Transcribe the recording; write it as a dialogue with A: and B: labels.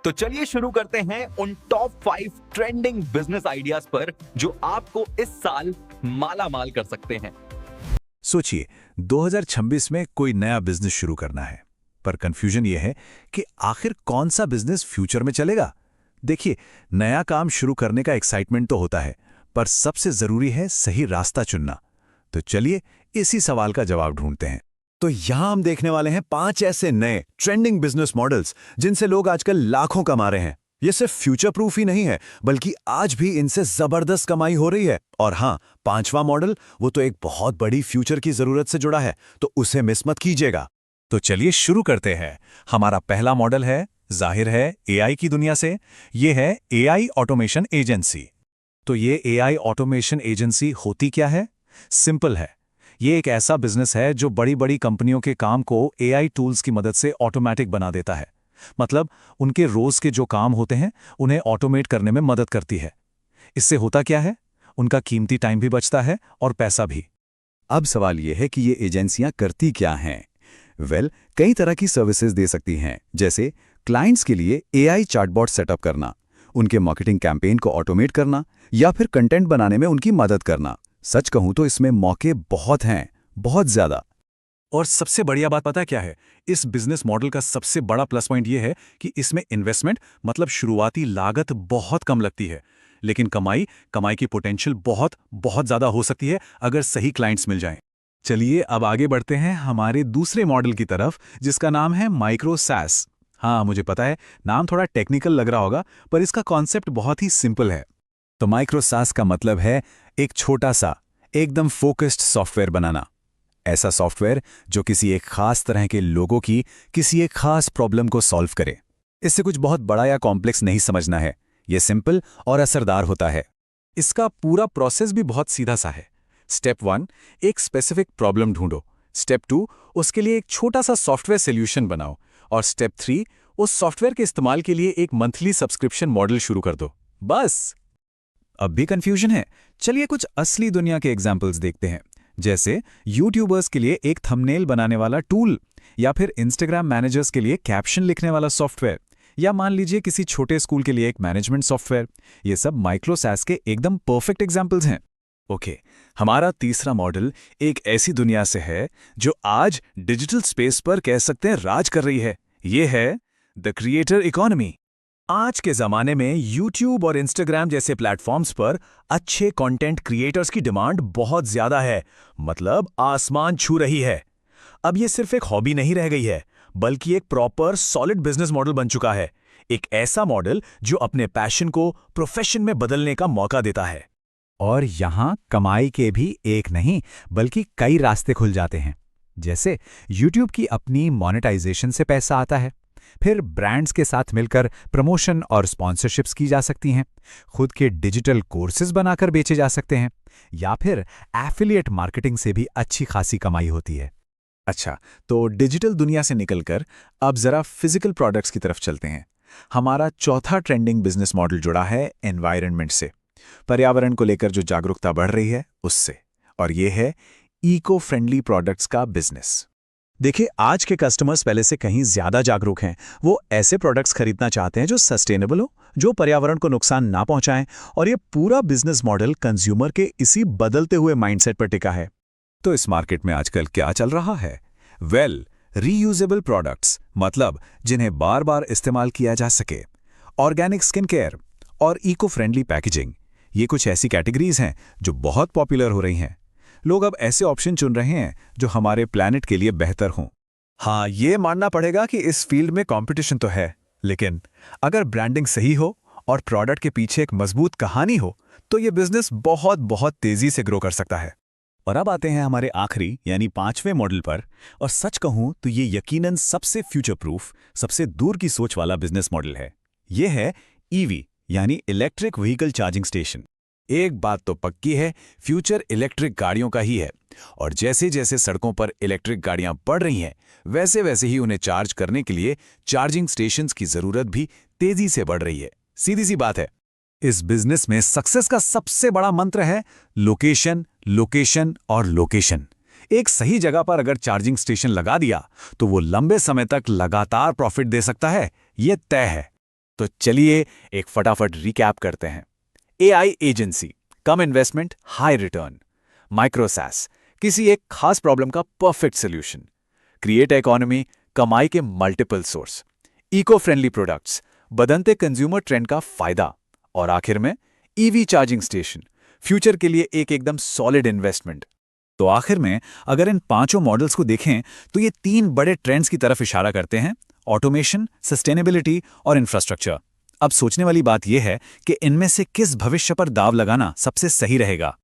A: तो चलिए शुरू करते हैं उन टॉप 5 ट्रेंडिंग बिजनेस आइडियाज पर जो आपको इस साल माला माल कर सकते हैं।
B: सोचिए 2026 में कोई नया बिजनेस शुरू करना है, पर कंफ्यूजन यह है कि आखिर कौन सा बिजनेस फ्यूचर में चलेगा। देखिए, नया काम शुरू करने का एक्साइटमेंट तो होता है, पर सबसे जरूरी है सही रास्ता चुनना। तो चलिए इसी सवाल का जवाब ढूंढते हैं। तो यहां हम देखने वाले हैं 5 ऐसे नए ट्रेंडिंग बिजनेस मॉडल्स जिनसे लोग आजकल लाखों कमा रहे हैं। ये सिर्फ फ्यूचर प्रूफ ही नहीं है, बल्कि आज भी इनसे जबरदस्त कमाई हो रही है। और हाँ, 5वां मॉडल वो तो एक बहुत बड़ी फ्यूचर की जरूरत से जुड़ा है, तो उसे मिस मत कीजिएगा। तो चलिए शुरू करते हैं। हमारा पहला मॉडल है, जाहिर है, एआई की दुनिया से। ये है एआई ऑटोमेशन एजेंसी। तो ये एआई ऑटोमेशन एजेंसी होती क्या है? सिंपल है, ये एक ऐसा बिजनेस है जो बड़ी बड़ी कंपनियों के काम को एआई टूल्स की मदद से ऑटोमेटिक बना देता है। मतलब उनके रोज के जो काम होते हैं उन्हें ऑटोमेट करने में मदद करती है। इससे होता क्या है? उनका कीमती टाइम भी बचता है और पैसा भी।
C: अब सवाल यह है कि ये एजेंसियां करती क्या हैं? कई तरह की सर्विसेज दे सकती हैं, जैसे क्लाइंट्स के लिए एआई चैटबॉट सेटअप करना, उनके मार्केटिंग कैंपेन को ऑटोमेट करना, या फिर कंटेंट बनाने में उनकी मदद करना। सच कहूं तो इसमें मौके बहुत हैं, बहुत ज्यादा।
B: और सबसे बढ़िया बात पता है क्या है? इस बिजनेस मॉडल का सबसे बड़ा प्लस पॉइंट यह है कि इसमें इन्वेस्टमेंट मतलब शुरुआती लागत बहुत कम लगती है, लेकिन कमाई की पोटेंशियल बहुत बहुत ज्यादा हो सकती है अगर सही क्लाइंट्स मिल जाएं। चलिए अब आगे बढ़ते हैं हमारे दूसरे मॉडल की तरफ, जिसका नाम है माइक्रो सैस। हाँ, मुझे पता है नाम थोड़ा टेक्निकल लग रहा होगा, पर इसका कॉन्सेप्ट बहुत ही सिंपल है।
C: तो माइक्रो सास का मतलब है एक छोटा सा, एकदम फोकस्ड सॉफ्टवेयर बनाना। ऐसा सॉफ्टवेयर जो किसी एक खास तरह के लोगों की किसी एक खास प्रॉब्लम को सॉल्व करे। इससे कुछ बहुत बड़ा या कॉम्प्लेक्स नहीं समझना है, यह सिंपल और असरदार होता है।
B: इसका पूरा प्रोसेस भी बहुत सीधा सा है। स्टेप 1, एक स्पेसिफिक प्रॉब्लम ढूंढो। स्टेप 2, उसके लिए एक छोटा सा सॉफ्टवेयर सॉल्यूशन बनाओ। और स्टेप 3, उस सॉफ्टवेयर के इस्तेमाल के लिए एक मंथली सब्सक्रिप्शन मॉडल शुरू कर दो। बस।
C: अब भी कंफ्यूजन है? चलिए कुछ असली दुनिया के एग्जाम्पल्स देखते हैं, जैसे यूट्यूबर्स के लिए एक थंबनेल बनाने वाला टूल, या फिर इंस्टाग्राम मैनेजर्स के लिए कैप्शन लिखने वाला सॉफ्टवेयर, या मान लीजिए किसी छोटे स्कूल के लिए एक मैनेजमेंट सॉफ्टवेयर। ये सब माइक्रो सैस के एकदम परफेक्ट एग्जाम्पल्स हैं।
B: ओके, हमारा तीसरा मॉडल एक ऐसी दुनिया से है जो आज डिजिटल स्पेस पर कह सकते हैं राज कर रही है। ये है द क्रिएटर इकोनॉमी। आज के ज़माने में YouTube और Instagram जैसे प्लेटफॉर्म्स पर अच्छे कंटेंट क्रिएटर्स की डिमांड बहुत ज़्यादा है, मतलब आसमान छू रही है। अब ये सिर्फ एक हॉबी नहीं रह गई है, बल्कि एक प्रॉपर सॉलिड बिजनेस मॉडल बन चुका है। एक ऐसा मॉडल जो अपने पैशन को प्रोफेशन में बदलने का मौका देता है।
C: और यहाँ कमाई के भी एक नहीं बल्कि कई रास्ते खुल जाते हैं। जैसे YouTube की अपनी मोनेटाइजेशन से पैसा आता है, फिर ब्रांड्स के साथ मिलकर प्रमोशन और स्पॉन्सरशिप्स की जा सकती हैं, खुद के डिजिटल कोर्सेज बनाकर बेचे जा सकते हैं, या फिर एफिलिएट मार्केटिंग से भी अच्छी खासी कमाई होती है।
B: अच्छा, तो डिजिटल दुनिया से निकलकर अब जरा फिजिकल प्रोडक्ट्स की तरफ चलते हैं। हमारा चौथा ट्रेंडिंग बिजनेस मॉडल जुड़ा है एनवायरनमेंट से, पर्यावरण को लेकर जो जागरूकता बढ़ रही है उससे, और ये है इको फ्रेंडली प्रोडक्ट्स का बिजनेस। देखिए, आज के कस्टमर्स पहले से कहीं ज्यादा जागरूक हैं। वो ऐसे प्रोडक्ट्स खरीदना चाहते हैं जो सस्टेनेबल हो, जो पर्यावरण को नुकसान ना पहुंचाएं, और ये पूरा बिजनेस मॉडल कंज्यूमर के इसी बदलते हुए माइंडसेट पर टिका है।
C: तो इस मार्केट में आजकल क्या चल रहा है? रीयूजेबल प्रोडक्ट्स, मतलब जिन्हें बार बार इस्तेमाल किया जा सके, ऑर्गेनिक स्किन केयर और इको फ्रेंडली पैकेजिंग, ये कुछ ऐसी कैटेगरीज हैं जो बहुत पॉपुलर हो रही हैं। लोग अब ऐसे ऑप्शन चुन रहे हैं जो हमारे प्लैनेट के लिए बेहतर हों।
B: हाँ, ये मानना पड़ेगा कि इस फील्ड में कंपटीशन तो है, लेकिन अगर ब्रांडिंग सही हो और प्रोडक्ट के पीछे एक मजबूत कहानी हो, तो ये बिजनेस बहुत बहुत तेजी से ग्रो कर सकता है।
C: और अब आते हैं हमारे आखिरी यानी 5वें मॉडल पर, और सच कहूं तो ये यकीनन सबसे फ्यूचर प्रूफ, सबसे दूर की सोच वाला बिजनेस मॉडल है। ये है ईवी यानी इलेक्ट्रिक व्हीकल चार्जिंग स्टेशन। एक बात तो पक्की है, फ्यूचर इलेक्ट्रिक गाड़ियों का ही है, और जैसे जैसे सड़कों पर इलेक्ट्रिक गाड़ियां बढ़ रही हैं, वैसे वैसे ही उन्हें चार्ज करने के लिए चार्जिंग स्टेशंस की जरूरत भी तेजी से बढ़ रही है। सीधी सी बात है।
B: इस बिजनेस में सक्सेस का सबसे बड़ा मंत्र है लोकेशन, लोकेशन और लोकेशन। एक सही जगह पर अगर चार्जिंग स्टेशन लगा दिया तो वो लंबे समय तक लगातार प्रॉफिट दे सकता है, ये तय है।
C: तो चलिए एक फटाफट रिकैप करते हैं। AI एजेंसी, कम इन्वेस्टमेंट, हाई रिटर्न। माइक्रोसैस, किसी एक खास प्रॉब्लम का परफेक्ट सोल्यूशन। क्रिएट इकोनॉमी, कमाई के multiple source. Eco friendly products, बदलते कंज्यूमर ट्रेंड का फायदा। और आखिर में EV चार्जिंग स्टेशन, फ्यूचर के लिए एक एकदम सॉलिड इन्वेस्टमेंट। तो आखिर में अगर इन पांचों मॉडल्स को देखें तो ये 3 बड़े ट्रेंड्स की तरफ इशारा करते हैं: ऑटोमेशन, सस्टेनेबिलिटी और इंफ्रास्ट्रक्चर। अब सोचने वाली बात यह है कि इनमें से किस भविष्य पर दाव लगाना सबसे सही रहेगा।